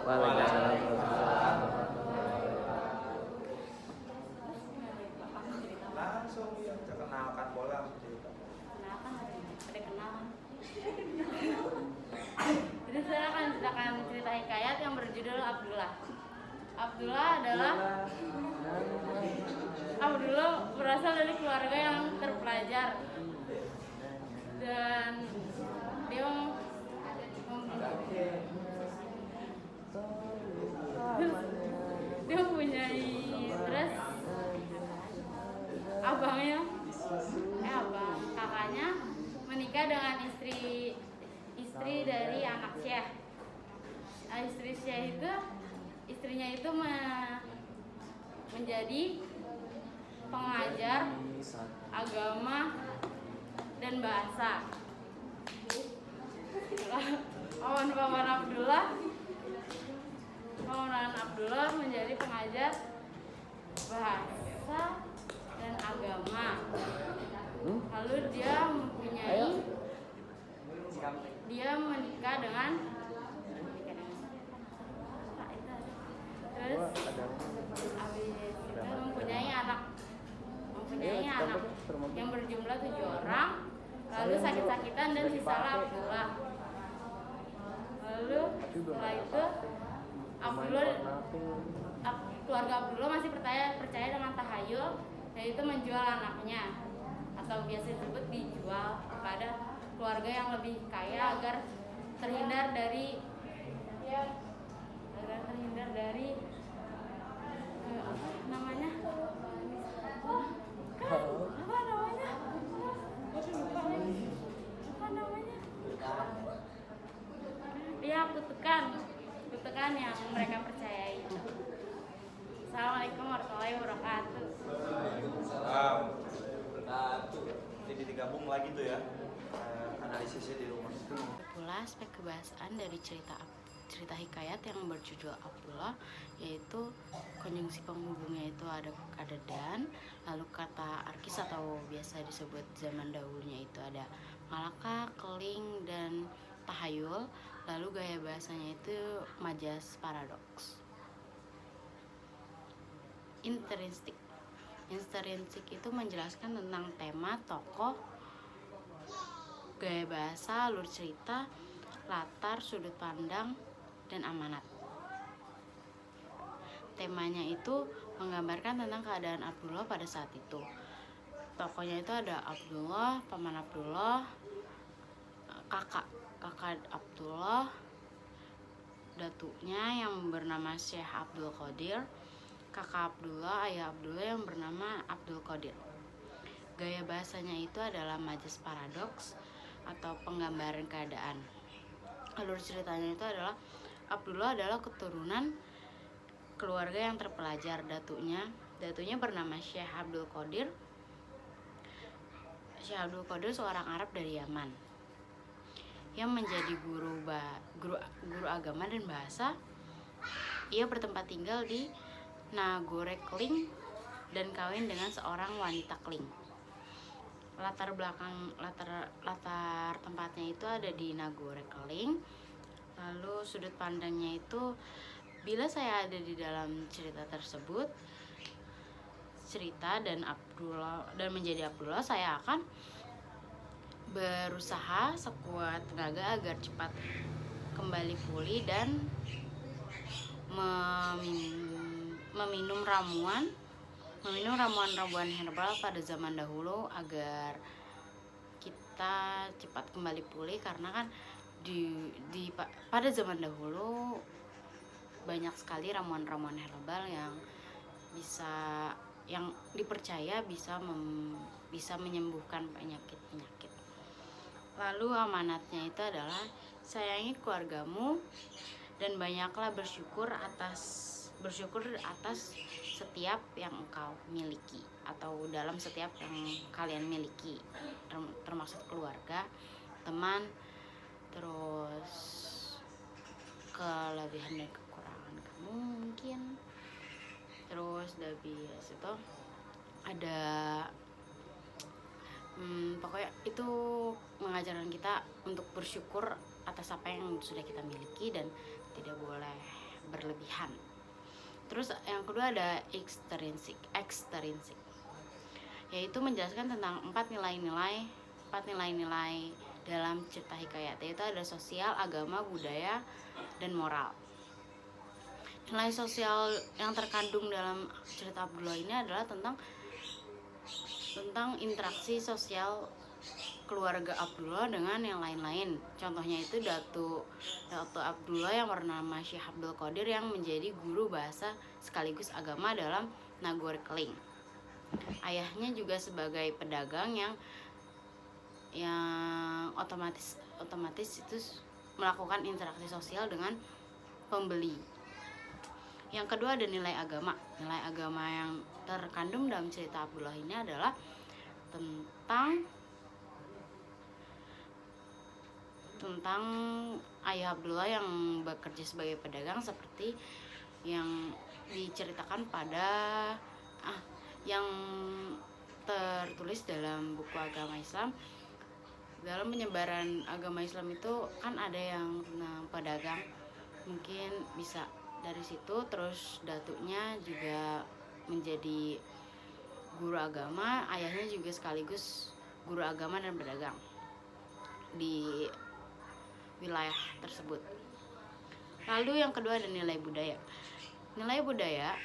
Waalaikumsalam. Langsung ya, kenalkan boleh aku cerita. Kenalkan ada kenalan. Jadi saya akan ceritakan cerita hikayat yang berjudul Abdullah. Abdullah berasal dari keluarga yang terpelajar dan dia mempunyai terus kakaknya menikah dengan istri dari anak syekh. Istrinya itu menjadi pengajar agama dan bahasa. Paman Abdullah menjadi pengajar bahasa dan agama. Lalu dia menikah dengan terus mempunyai anak yang berjumlah 7 orang. Lalu sakit-sakitan dan sisalah Abdullah. Lalu setelah itu keluarga Abdullah masih percaya dengan tahayul, yaitu menjual anaknya atau biasa disebut dijual kepada keluarga yang lebih kaya agar terhindar dari kutukan yang mereka percayai. Assalamualaikum warahmatullahi wabarakatuh. Waalaikumsalam. Jadi digabung lagi tuh ya analisisnya di rumah. Pula aspek kebahasaan dari cerita hikayat yang berjudul Abdullah, yaitu konjungsi penghubungnya itu ada dan, lalu kata arkis atau biasa disebut zaman dahulunya itu ada malaka, keling, dan tahayul. Lalu gaya bahasanya itu majas paradoks. Intrinsik itu menjelaskan tentang tema, tokoh, gaya bahasa, alur cerita, latar, sudut pandang, dan amanat. Temanya itu menggambarkan tentang keadaan Abdullah pada saat itu. Tokohnya itu ada Abdullah, paman Abdullah, kakak Abdullah, datuknya yang bernama Syekh Abdul Qadir, kakak Abdullah, ayah Abdullah yang bernama Abdul Qadir. Gaya bahasanya itu adalah majas paradoks atau penggambaran keadaan. Alur ceritanya itu adalah Abdullah adalah keturunan keluarga yang terpelajar. Datunya bernama Syekh Abdul Qadir. Syekh Abdul Qadir seorang Arab dari Yaman yang menjadi guru agama dan bahasa. Ia bertempat tinggal di Nagore Kling dan kawin dengan seorang wanita Kling. Latar tempatnya itu ada di Nagore Kling. Lalu sudut pandangnya itu, bila saya ada di dalam cerita tersebut, dan menjadi Abdullah, saya akan berusaha sekuat tenaga agar cepat kembali pulih dan meminum ramuan herbal pada zaman dahulu agar kita cepat kembali pulih, karena kan pada zaman dahulu banyak sekali ramuan-ramuan herbal yang dipercaya bisa menyembuhkan penyakit. Lalu amanatnya itu adalah sayangi keluargamu dan banyaklah bersyukur atas setiap yang engkau miliki, atau dalam setiap yang kalian miliki, termasuk keluarga, teman, terus kelebihan dan kekurangan kamu mungkin. Terus dari situ ada pokoknya itu mengajarkan kita untuk bersyukur atas apa yang sudah kita miliki dan tidak boleh berlebihan. Terus yang kedua ada ekstrinsik, yaitu menjelaskan tentang empat nilai-nilai dalam cerita hikayat, yaitu ada sosial, agama, budaya, dan moral. Nilai sosial yang terkandung dalam cerita Abdullah ini adalah tentang interaksi sosial keluarga Abdullah dengan yang lain-lain. Contohnya itu Datu Abdullah yang bernama Syekh Abdul Qadir yang menjadi guru bahasa sekaligus agama dalam Nagore Keling. Ayahnya juga sebagai pedagang yang otomatis itu melakukan interaksi sosial dengan pembeli. Yang kedua ada nilai agama. Nilai agama yang terkandung dalam cerita Abdullah ini adalah tentang ayah Abdullah yang bekerja sebagai pedagang, seperti yang diceritakan yang tertulis dalam buku agama Islam. Dalam penyebaran agama Islam itu kan ada yang tentang pedagang, mungkin bisa dari situ. Terus datuknya juga menjadi guru agama, ayahnya juga sekaligus guru agama dan pedagang di wilayah tersebut. Lalu yang kedua ada nilai budaya. Nilai budaya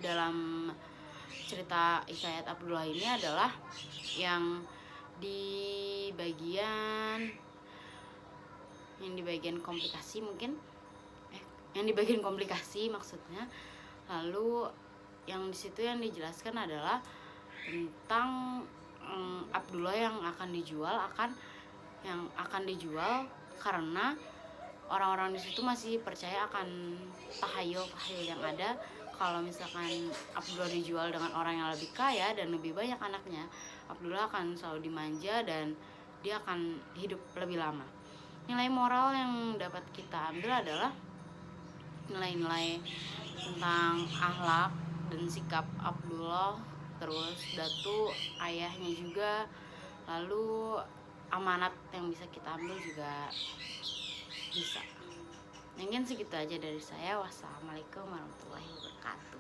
dalam cerita hikayat Abdullah ini adalah yang di bagian komplikasi maksudnya. Lalu yang di situ yang dijelaskan adalah tentang Abdullah yang akan dijual karena orang-orang di situ masih percaya akan tahayul yang ada. Kalau misalkan Abdullah dijual dengan orang yang lebih kaya dan lebih banyak anaknya, Abdullah akan selalu dimanja dan dia akan hidup lebih lama. Nilai moral yang dapat kita ambil adalah nilai-nilai tentang akhlak dan sikap Abdullah, terus Datu ayahnya juga. Lalu amanat yang bisa kita ambil juga bisa. Mungkin segitu aja dari saya. Wassalamualaikum warahmatullahi wabarakatuh.